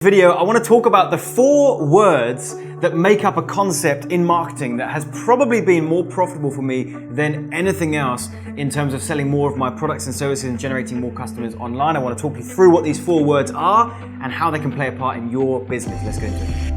Video, I want to talk about the 4 words that make up a concept in marketing that has probably been more profitable for me than anything else in terms of selling more of my products and services and generating more customers online. I want to talk you through what these 4 words are and how they can play a part in your business. Let's get into it.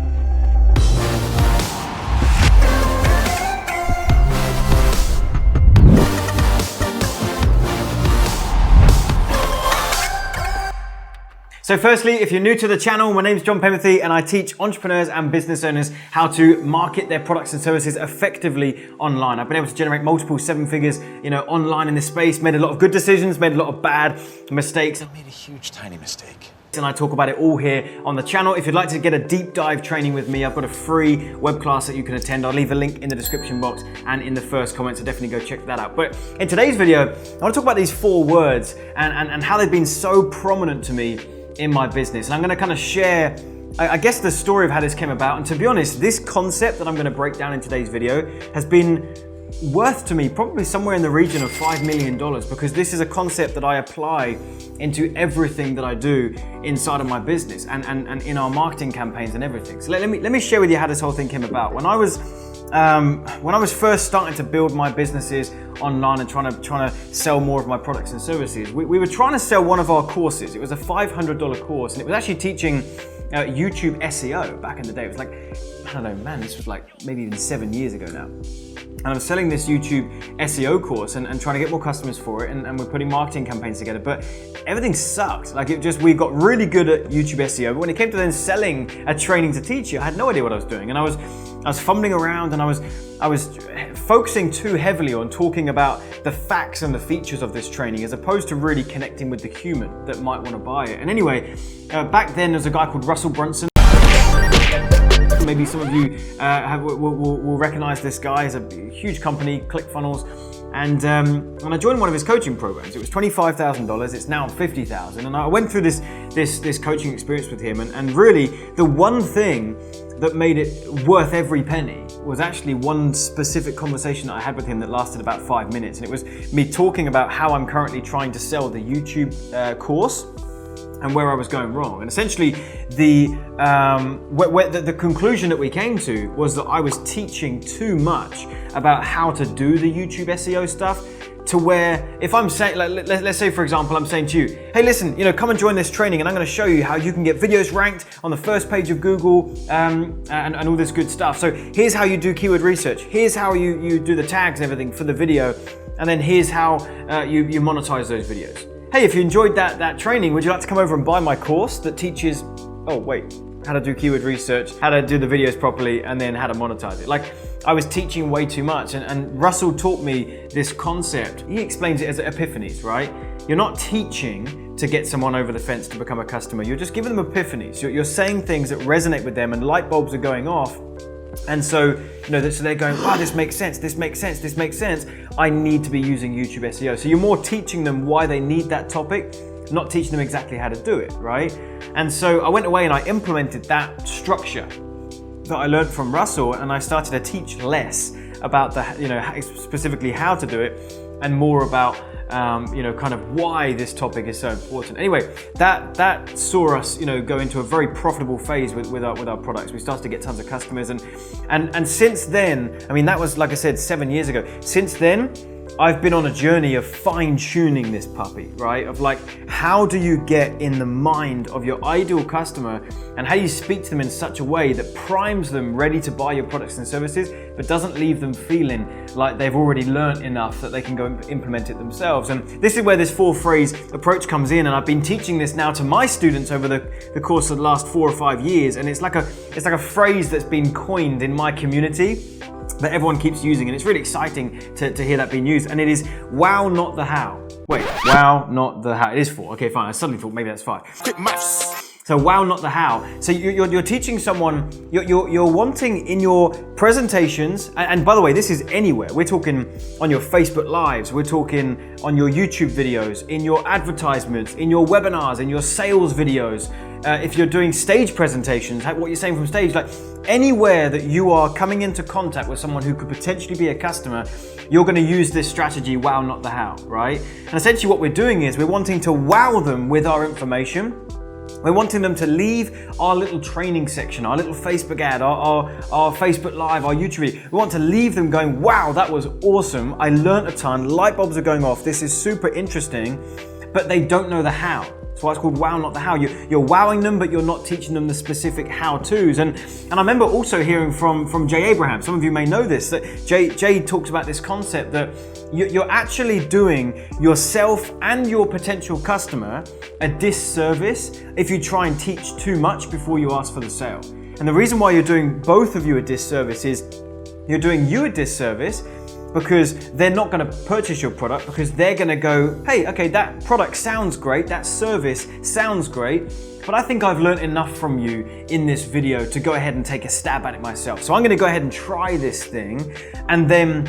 So firstly, if you're new to the channel, my name is Penberthy and I teach entrepreneurs and business owners how to market their products and services effectively online. I've been able to generate multiple 7 figures, online in this space, made a lot of good decisions, made a lot of bad mistakes. I made a huge, tiny mistake. And I talk about it all here on the channel. If you'd like to get a deep dive training with me, I've got a free web class that you can attend. I'll leave a link in the description box and in the first comment, so definitely go check that out. But in today's video, I want to talk about these 4 words and how they've been so prominent to me in my business. And I'm going to kind of share, I guess, the story of how this came about. And to be honest, this concept that I'm going to break down in today's video has been worth to me probably somewhere in the region of $5 million, because this is a concept that I apply into everything that I do inside of my business and in our marketing campaigns and everything. So let me share with you how this whole thing came about. When I was first starting to build my businesses online and trying to sell more of my products and services, we were trying to sell one of our courses. It was a $500 course, and it was actually teaching YouTube SEO back in the day. It was like, I don't know, man, this was like maybe even 7 years ago now. And I was selling this YouTube SEO course and trying to get more customers for it, and we're putting marketing campaigns together, but everything sucked. Like, we got really good at YouTube SEO, but when it came to then selling a training to teach you, I had no idea what I was doing. And I was fumbling around, and I was focusing too heavily on talking about the facts and the features of this training, as opposed to really connecting with the human that might want to buy it. And anyway, back then there's a guy called Russell Brunson. Maybe some of you will recognize this guy. He's a huge company, ClickFunnels. And I joined one of his coaching programs. It was $25,000. It's now $50,000. And I went through this coaching experience with him. And really, the one thing that made it worth every penny was actually one specific conversation that I had with him that lasted about 5 minutes. And it was me talking about how I'm currently trying to sell the YouTube course and where I was going wrong. And essentially, the conclusion that we came to was that I was teaching too much about how to do the YouTube SEO stuff, to where if I'm saying, like, let's say for example, I'm saying to you, hey, listen, come and join this training, and I'm going to show you how you can get videos ranked on the first page of Google and all this good stuff. So here's how you do keyword research. Here's how you do the tags and everything for the video, and then here's how you monetize those videos. Hey, if you enjoyed that training, would you like to come over and buy my course that teaches, how to do keyword research, how to do the videos properly, and then how to monetize it? Like, I was teaching way too much, and Russell taught me this concept. He explains it as epiphanies, right? You're not teaching to get someone over the fence to become a customer. You're just giving them epiphanies. You're saying things that resonate with them, and light bulbs are going off. And so, so they're going, wow, this makes sense, this makes sense, this makes sense. I need to be using YouTube SEO. So you're more teaching them why they need that topic, not teaching them exactly how to do it, right? And so I went away and I implemented that structure that I learned from Russell, and I started to teach less about specifically how to do it, and more about kind of why this topic is so important. Anyway, that saw us, go into a very profitable phase with our products. We started to get tons of customers, and since then, that was, like I said, 7 years ago. Since then, I've been on a journey of fine-tuning this puppy, right? Of like, how do you get in the mind of your ideal customer, and how do you speak to them in such a way that primes them ready to buy your products and services, but doesn't leave them feeling like they've already learned enough that they can go and implement it themselves. And this is where this 4-phrase approach comes in, and I've been teaching this now to my students over the course of the last 4 or 5 years, and it's like a phrase that's been coined in my community that everyone keeps using, and it's really exciting to hear that being used. And it is wow, not the how. Wait, wow, not the how. It is 4. Okay, fine. I suddenly thought maybe that's 5. Quick maths. So wow, not the how. So you're teaching someone, you're wanting in your presentations, and by the way, this is anywhere. We're talking on your Facebook Lives, we're talking on your YouTube videos, in your advertisements, in your webinars, in your sales videos. If you're doing stage presentations, what you're saying from stage, like anywhere that you are coming into contact with someone who could potentially be a customer, you're going to use this strategy, wow, not the how, right? And essentially what we're doing is we're wanting to wow them with our information, We're wanting them to leave our little training section, our little Facebook ad, our Facebook Live, our YouTube video. We want to leave them going, wow, that was awesome. I learned a ton. Light bulbs are going off. This is super interesting, but they don't know the how. That's why it's called wow, not the how. You're wowing them, but you're not teaching them the specific how-tos. And I remember also hearing from Jay Abraham, some of you may know this, that Jay talks about this concept that you're actually doing yourself and your potential customer a disservice if you try and teach too much before you ask for the sale. And the reason why you're doing both of you a disservice is you're doing you a disservice because they're not going to purchase your product because they're going to go, hey, okay, that product sounds great, that service sounds great, but I think I've learned enough from you in this video to go ahead and take a stab at it myself. So I'm going to go ahead and try this thing, and then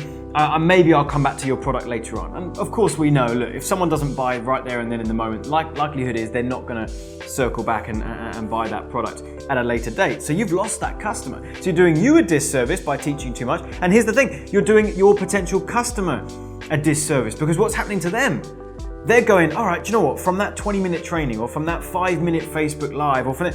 maybe I'll come back to your product later on. And of course we know, look, if someone doesn't buy right there and then in the moment, likelihood is they're not going to circle back and buy that product at a later date. So you've lost that customer. So you're doing you a disservice by teaching too much. And here's the thing, you're doing your potential customer a disservice because what's happening to them? They're going, all right, do you know what? From that 20-minute training or from that 5-minute Facebook Live or from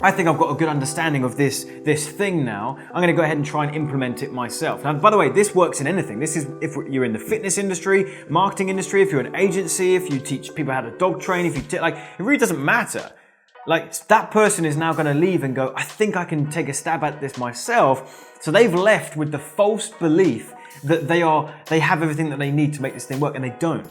I think I've got a good understanding of this thing now. I'm going to go ahead and try and implement it myself. Now, by the way, this works in anything. This is if you're in the fitness industry, marketing industry, if you're an agency, if you teach people how to dog train, if you it really doesn't matter. Like that person is now going to leave and go, I think I can take a stab at this myself. So they've left with the false belief that they have everything that they need to make this thing work, and they don't.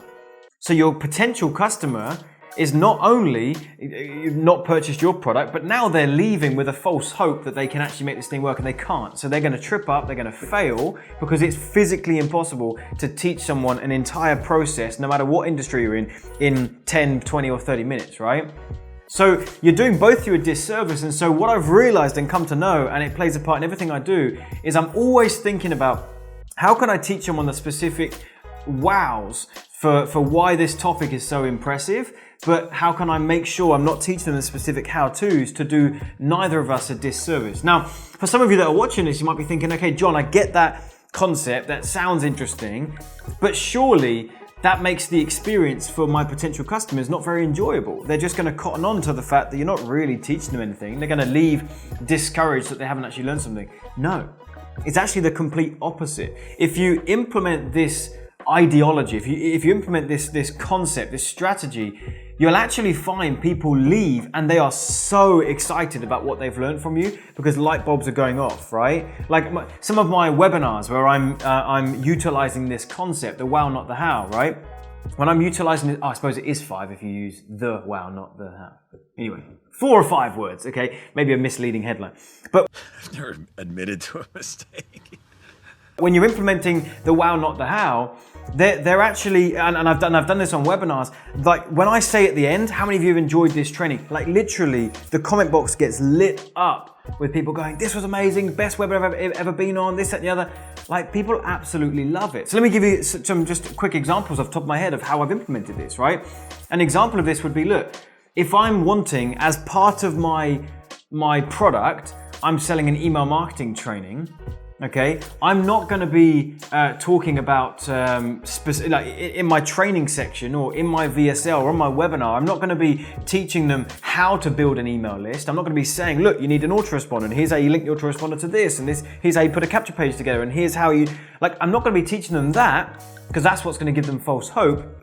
So your potential customer is not only not purchased your product, but now they're leaving with a false hope that they can actually make this thing work, and they can't. So they're going to trip up, they're going to fail, because it's physically impossible to teach someone an entire process, no matter what industry you're in 10, 20 or 30 minutes, right? So you're doing both you a disservice. And so what I've realized and come to know, and it plays a part in everything I do, is I'm always thinking about how can I teach someone the specific wows for why this topic is so impressive, but how can I make sure I'm not teaching them the specific how-tos to do neither of us a disservice? Now, for some of you that are watching this, you might be thinking, okay, John, I get that concept, that sounds interesting, but surely that makes the experience for my potential customers not very enjoyable. They're just going to cotton on to the fact that you're not really teaching them anything. They're going to leave discouraged that they haven't actually learned something. No, it's actually the complete opposite. If you implement this ideology, if you implement this concept, this strategy, you'll actually find people leave and they are so excited about what they've learned from you because light bulbs are going off, right? Like some of my webinars where I'm utilizing this concept, the wow, not the how, right? When I'm utilizing it, I suppose it is 5 if you use the wow, not the how. Anyway, 4 or 5 words, okay? Maybe a misleading headline. But I've never admitted to a mistake. When you're implementing the wow, not the how, they're actually, and I've done this on webinars, like when I say at the end, how many of you have enjoyed this training? Like literally, the comment box gets lit up with people going, this was amazing, best webinar I've ever been on, this, that, and the other. Like people absolutely love it. So let me give you some just quick examples off the top of my head of how I've implemented this, right? An example of this would be, look, if I'm wanting, as part of my product, I'm selling an email marketing training. Okay, I'm not going to be talking about like in my training section or in my VSL or on my webinar. I'm not going to be teaching them how to build an email list. I'm not going to be saying, look, you need an autoresponder, and here's how you link the autoresponder to this, and this, here's how you put a capture page together, and here's how you, like, I'm not going to be teaching them that because that's what's going to give them false hope.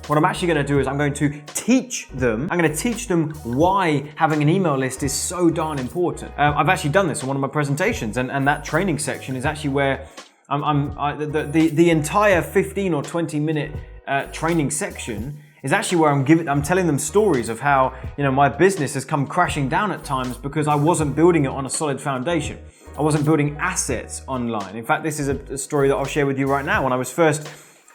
What I'm actually going to do is I'm going to teach them why having an email list is so darn important. I've actually done this in one of my presentations, and that training section is actually where the entire 15 or 20 minute training section is actually where I'm telling them stories of how, you know, my business has come crashing down at times because I wasn't building it on a solid foundation. I wasn't building assets online. In fact, this is a story that I'll share with you right now. When I was first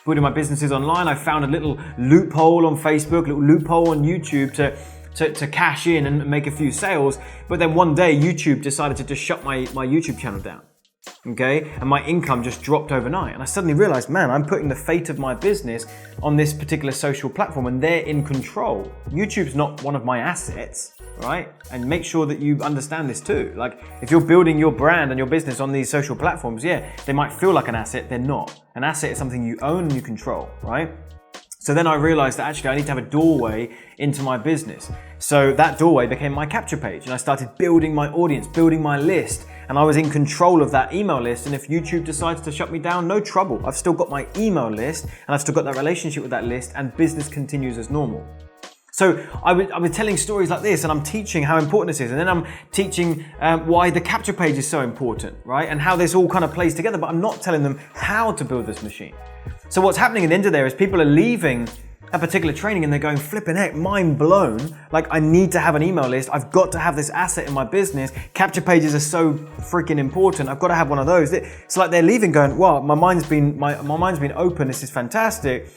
building my businesses online, I found a little loophole on Facebook, a little loophole on YouTube to cash in and make a few sales. But then one day YouTube decided to just shut my YouTube channel down. Okay, and my income just dropped overnight. And I suddenly realized, man, I'm putting the fate of my business on this particular social platform and they're in control. YouTube's not one of my assets, right? And make sure that you understand this too. Like if you're building your brand and your business on these social platforms, yeah, they might feel like an asset, they're not. An asset is something you own and you control, right? So then I realized that actually I need to have a doorway into my business. So that doorway became my capture page, and I started building my audience, building my list, and I was in control of that email list. And if YouTube decides to shut me down, no trouble. I've still got my email list, and I've still got that relationship with that list, and business continues as normal. So I was telling stories like this, and I'm teaching how important this is, and then I'm teaching why the capture page is so important, right? And how this all kind of plays together, but I'm not telling them how to build this machine. So what's happening at the end of there is people are leaving a particular training and they're going, flipping heck, mind blown. Like, I need to have an email list. I've got to have this asset in my business. Capture pages are so freaking important. I've got to have one of those. It's like they're leaving going, wow, my mind's been open. This is fantastic,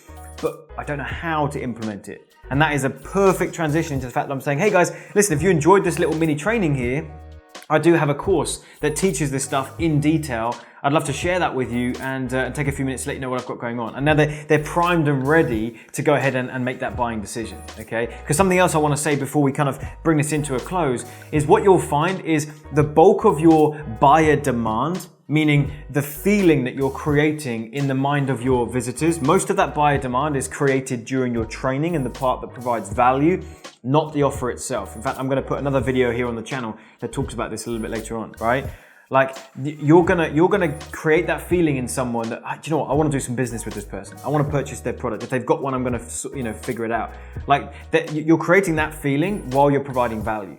but I don't know how to implement it. And that is a perfect transition into the fact that I'm saying, hey guys, listen, if you enjoyed this little mini training here, I do have a course that teaches this stuff in detail. I'd love to share that with you and take a few minutes to let you know what I've got going on. And now they're primed and ready to go ahead and make that buying decision, okay? Because something else I want to say before we kind of bring this into a close is what you'll find is the bulk of your buyer demand, meaning the feeling that you're creating in the mind of your visitors, most of that buyer demand is created during your training and the part that provides value, not the offer itself. In fact, I'm going to put another video here on the channel that talks about this a little bit later on, right? Like, you're gonna create that feeling in someone that, do you know what, I want to do some business with this person. I want to purchase their product. If they've got one, I'm gonna, figure it out. Like, that you're creating that feeling while you're providing value.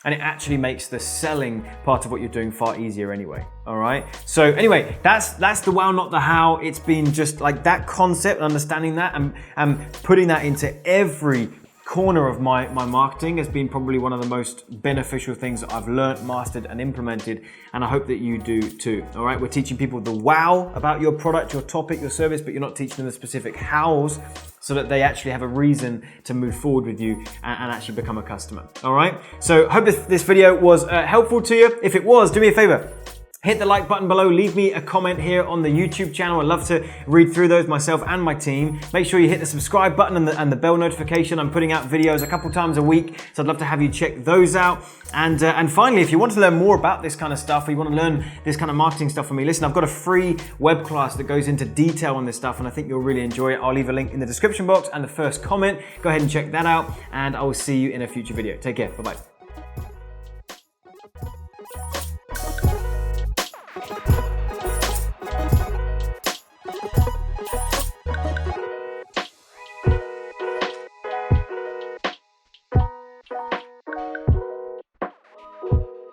And it actually makes the selling part of what you're doing far easier anyway, all right? So anyway, that's the wow, not the how. It's been just like that concept, understanding that and putting that into every corner of my marketing has been probably one of the most beneficial things that I've learned, mastered, and implemented, and I hope that you do too, all right? We're teaching people the wow about your product, your topic, your service, but you're not teaching them the specific hows so that they actually have a reason to move forward with you and actually become a customer, all right? So I hope this video was helpful to you. If it was, do me a favor. Hit the like button below, leave me a comment here on the YouTube channel. I'd love to read through those myself and my team. Make sure you hit the subscribe button and the bell notification. I'm putting out videos a couple times a week, so I'd love to have you check those out. And finally, if you want to learn more about this kind of stuff, or you want to learn this kind of marketing stuff from me, listen, I've got a free web class that goes into detail on this stuff, and I think you'll really enjoy it. I'll leave a link in the description box and the first comment. Go ahead and check that out, and I will see you in a future video. Take care, bye-bye.